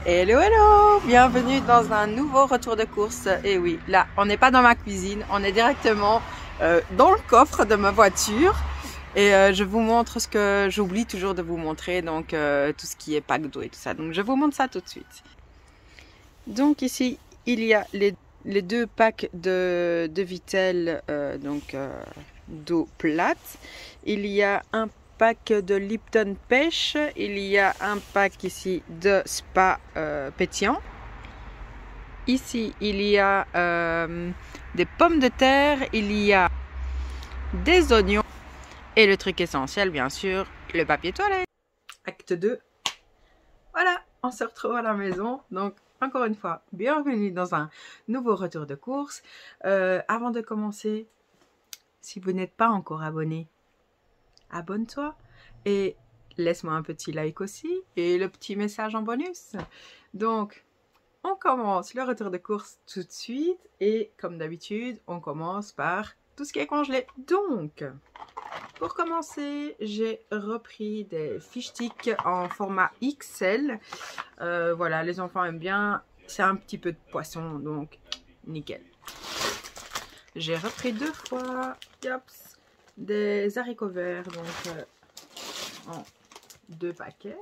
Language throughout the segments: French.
Hello, hello! Bienvenue dans un nouveau retour de course. Et oui, là, on n'est pas dans ma cuisine, on est directement dans le coffre de ma voiture. Et je vous montre ce que j'oublie toujours de vous montrer, donc tout ce qui est pack d'eau et tout ça. Donc je vous montre ça tout de suite. Donc ici, il y a les deux packs de Vittel, d'eau plate. Il y a un pack de Lipton pêche, il y a un pack ici de spa pétillant. Ici il y a des pommes de terre, il y a des oignons et le truc essentiel bien sûr, le papier toilette. Acte 2. Voilà, on se retrouve à la maison. Donc encore une fois, bienvenue dans un nouveau retour de course. Avant de commencer, si vous n'êtes pas encore abonné, abonne-toi et laisse-moi un petit like aussi et le petit message en bonus. Donc, on commence le retour de course tout de suite et comme d'habitude, on commence par tout ce qui est congelé. Donc, pour commencer, j'ai repris des fish sticks en format XL. Voilà, les enfants aiment bien. C'est un petit peu de poisson, donc nickel. J'ai repris 2 fois des haricots verts, donc en 2 paquets.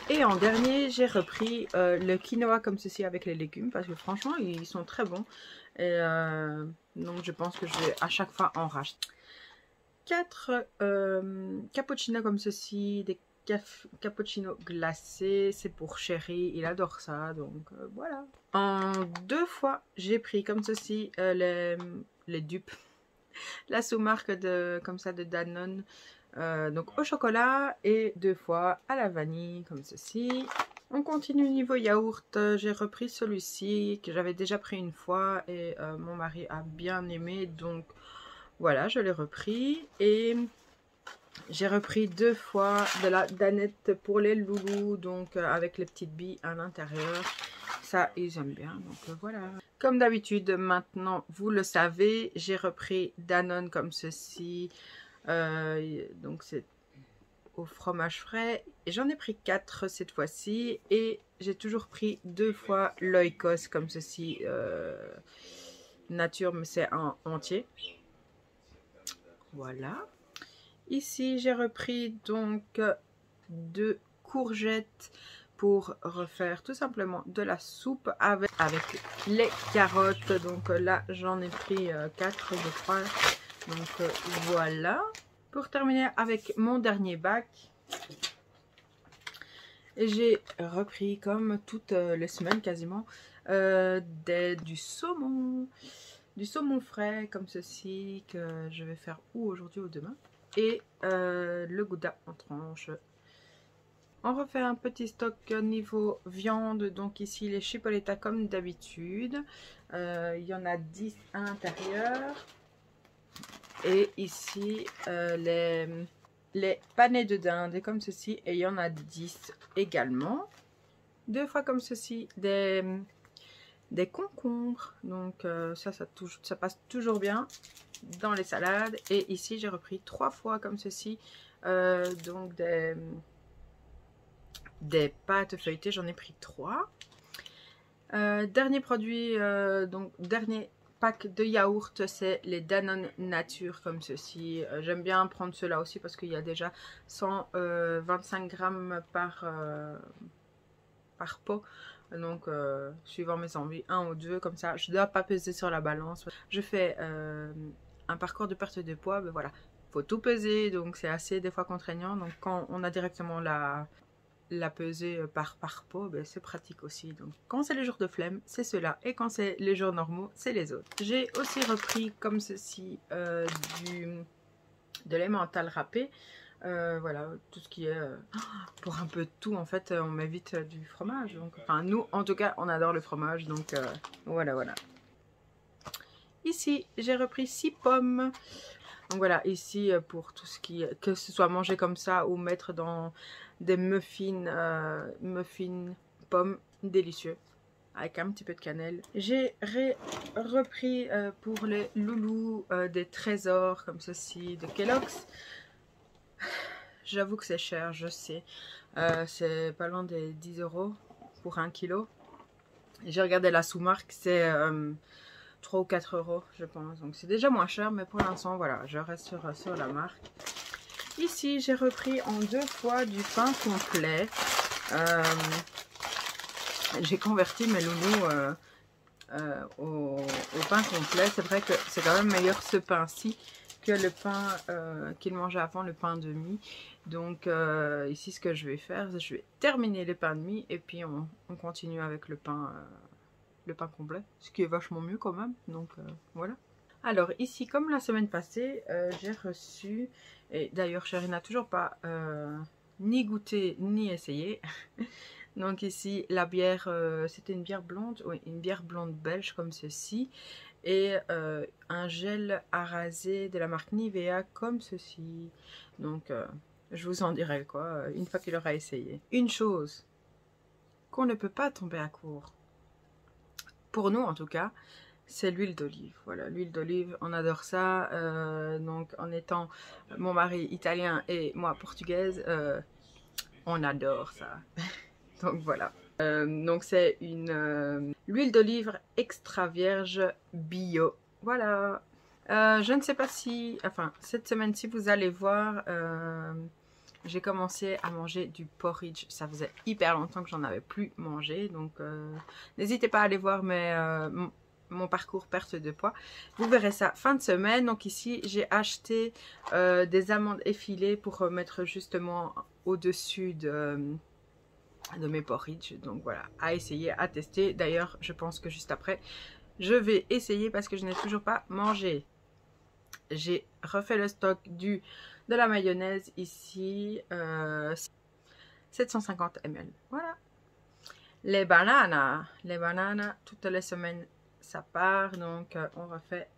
Et en dernier, j'ai repris le quinoa comme ceci avec les légumes parce que franchement, ils sont très bons. Et donc, je pense que je vais à chaque fois en racheter. 4 cappuccinos comme ceci, des cappuccinos glacés. C'est pour Chéri, il adore ça. Donc, voilà. En 2 fois, j'ai pris comme ceci les dupes. La sous-marque comme ça de Danone. Donc au chocolat et 2 fois à la vanille comme ceci. On continue niveau yaourt. J'ai repris celui-ci que j'avais déjà pris une fois et mon mari a bien aimé, donc voilà, je l'ai repris. Et j'ai repris 2 fois de la danette pour les loulous, donc avec les petites billes à l'intérieur. Ça, ils aiment bien, donc voilà. Comme d'habitude, maintenant, vous le savez, j'ai repris Danone comme ceci. Donc c'est au fromage frais. Et j'en ai pris 4 cette fois-ci. Et j'ai toujours pris 2 fois l'Oikos comme ceci. Nature, mais c'est un entier. Voilà. Ici, j'ai repris donc 2 courgettes pour refaire tout simplement de la soupe avec les carottes. Donc là, j'en ai pris 4, je crois. Donc voilà. Pour terminer avec mon dernier bac, j'ai repris comme toutes les semaines quasiment du saumon. Du saumon frais comme ceci que je vais faire ou aujourd'hui ou demain. Et le gouda en tranches. On refait un petit stock niveau viande. Donc ici les chipoletta comme d'habitude. Il y en a 10 à l'intérieur. Et ici les panais de dinde comme ceci. Et il y en a 10 également. 2 fois comme ceci des concombres. Donc ça passe toujours bien dans les salades. Et ici j'ai repris 3 fois comme ceci donc des pâtes feuilletées. J'en ai pris 3. Dernier produit, donc dernier pack de yaourt, c'est les Danone Nature comme ceci. J'aime bien prendre cela aussi parce qu'il y a déjà 125 grammes par pot. Donc suivant mes envies, 1 ou 2 comme ça. Je ne dois pas peser sur la balance. Je fais un parcours de perte de poids, ben voilà, faut tout peser, donc c'est assez des fois contraignant. Donc quand on a directement la pesée par pot, ben c'est pratique aussi. Donc quand c'est les jours de flemme, c'est cela, et quand c'est les jours normaux, c'est les autres. J'ai aussi repris comme ceci de l'emmental râpé. Voilà, tout ce qui est pour un peu de tout en fait, on m'évite du fromage. Donc, enfin nous en tout cas on adore le fromage, donc voilà. Ici j'ai repris 6 pommes. Donc voilà, ici pour tout ce qui, que ce soit mangé comme ça ou mettre dans des muffins pommes, délicieux, avec un petit peu de cannelle. J'ai repris pour les loulous des trésors comme ceci de Kellogg's. J'avoue que c'est cher, je sais. C'est pas loin des 10 €. pour 1 kg. J'ai regardé la sous-marque, c'est 3 ou 4 euros je pense. Donc c'est déjà moins cher, mais pour l'instant voilà, je reste sur la marque. Ici j'ai repris en 2 fois du pain complet. J'ai converti mes loulous au pain complet. C'est vrai que c'est quand même meilleur ce pain-ci que le pain qu'il mangeait avant, le pain de mie. Donc ici ce que je vais faire, je vais terminer les pains de mie et puis on continue avec le pain complet, ce qui est vachement mieux quand même. Donc voilà. Alors ici, comme la semaine passée, j'ai reçu, et d'ailleurs Chérie n'a toujours pas ni goûté ni essayé. Donc ici la bière, c'était une bière blonde, oui, une bière blonde belge comme ceci, et un gel à raser de la marque Nivea comme ceci. Donc je vous en dirai quoi une fois qu'il aura essayé. Une chose qu'on ne peut pas tomber à court, pour nous en tout cas, c'est l'huile d'olive. Voilà, l'huile d'olive, on adore ça. Donc en étant mon mari italien et moi portugaise, on adore ça. Donc voilà. Donc c'est une l'huile d'olive extra vierge bio. Voilà. Je ne sais pas si, enfin cette semaine-ci vous allez voir, j'ai commencé à manger du porridge. Ça faisait hyper longtemps que j'en avais plus mangé. Donc n'hésitez pas à aller voir mon parcours perte de poids. Vous verrez ça fin de semaine. Donc ici j'ai acheté des amandes effilées pour mettre justement au-dessus de mes porridge. Donc voilà, à essayer, à tester. D'ailleurs je pense que juste après je vais essayer parce que je n'ai toujours pas mangé. J'ai refait le stock de la mayonnaise ici, 750 ml. Voilà. Les bananes, toutes les semaines ça part, donc on refait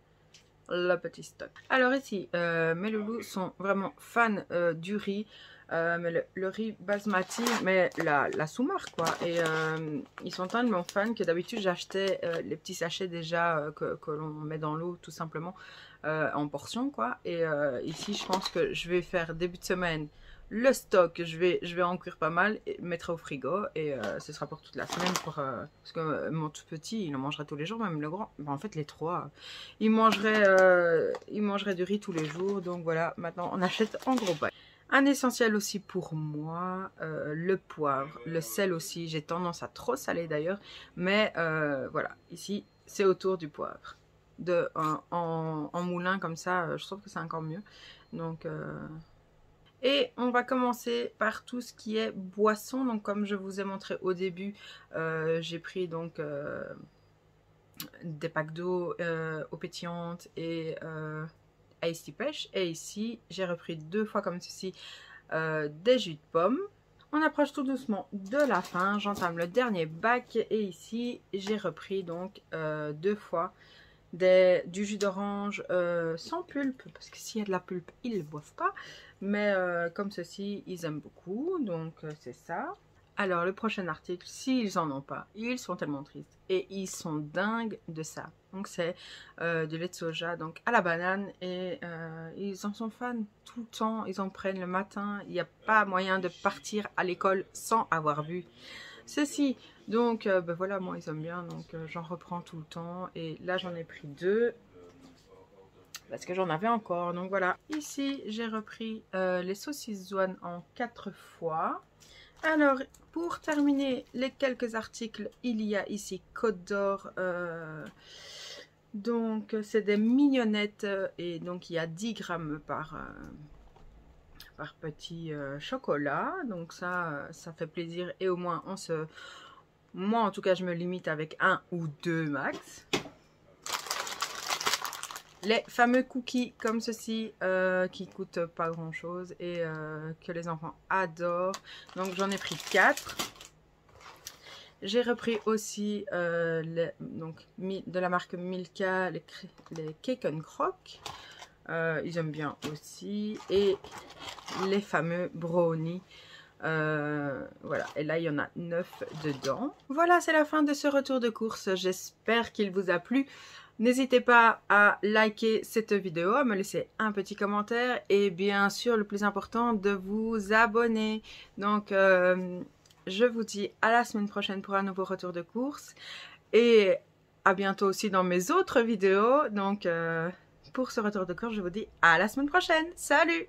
le petit stock. Alors ici, mes loulous sont vraiment fans du riz, mais le riz basmati, mais la sous-marque quoi. Et ils sont tellement fans que d'habitude j'achetais les petits sachets déjà que l'on met dans l'eau tout simplement en portions quoi. Et ici je pense que je vais faire début de semaine le stock, je vais en cuire pas mal et mettre au frigo et ce sera pour toute la semaine parce que mon tout petit il en mangerait tous les jours, même le grand, ben, en fait les trois ils mangeraient du riz tous les jours. Donc voilà, maintenant on achète en gros pack. Un essentiel aussi pour moi, le poivre, le sel aussi, j'ai tendance à trop saler d'ailleurs, mais voilà, ici c'est autour du poivre. En moulin comme ça, je trouve que c'est encore mieux. Donc et on va commencer par tout ce qui est boisson. Donc comme je vous ai montré au début, j'ai pris donc des packs d'eau eau pétillante et Ice Tea pêche. Et ici j'ai repris 2 fois comme ceci des jus de pomme. On approche tout doucement de la fin, j'entame le dernier bac et ici j'ai repris donc 2 fois du jus d'orange sans pulpe, parce que s'il y a de la pulpe ils ne le boivent pas, mais comme ceci ils aiment beaucoup, donc c'est ça. Alors le prochain article, s'ils en ont pas, ils sont tellement tristes et ils sont dingues de ça. Donc c'est du lait de soja donc à la banane et ils en sont fans tout le temps, ils en prennent le matin, il n'y a pas moyen de partir à l'école sans avoir bu ceci. Donc ben voilà, moi ils aiment bien, donc j'en reprends tout le temps et là j'en ai pris 2 parce que j'en avais encore. Donc voilà, ici j'ai repris les saucisses Zwan en 4 fois. Alors pour terminer les quelques articles, il y a ici Côte d'Or, donc c'est des mignonnettes et donc il y a 10 grammes par petit chocolat, donc ça fait plaisir et au moins moi en tout cas je me limite avec 1 ou 2 max. Les fameux cookies comme ceci qui coûtent pas grand chose et que les enfants adorent, donc j'en ai pris 4. J'ai repris aussi donc de la marque Milka les Cake and Croc, ils aiment bien aussi, et les fameux brownies. Voilà, et là il y en a 9 dedans. Voilà, c'est la fin de ce retour de course, j'espère qu'il vous a plu. N'hésitez pas à liker cette vidéo, à me laisser un petit commentaire et bien sûr le plus important de vous abonner. Donc je vous dis à la semaine prochaine pour un nouveau retour de course. Et à bientôt aussi dans mes autres vidéos. Donc, pour ce retour de course, je vous dis à la semaine prochaine. Salut!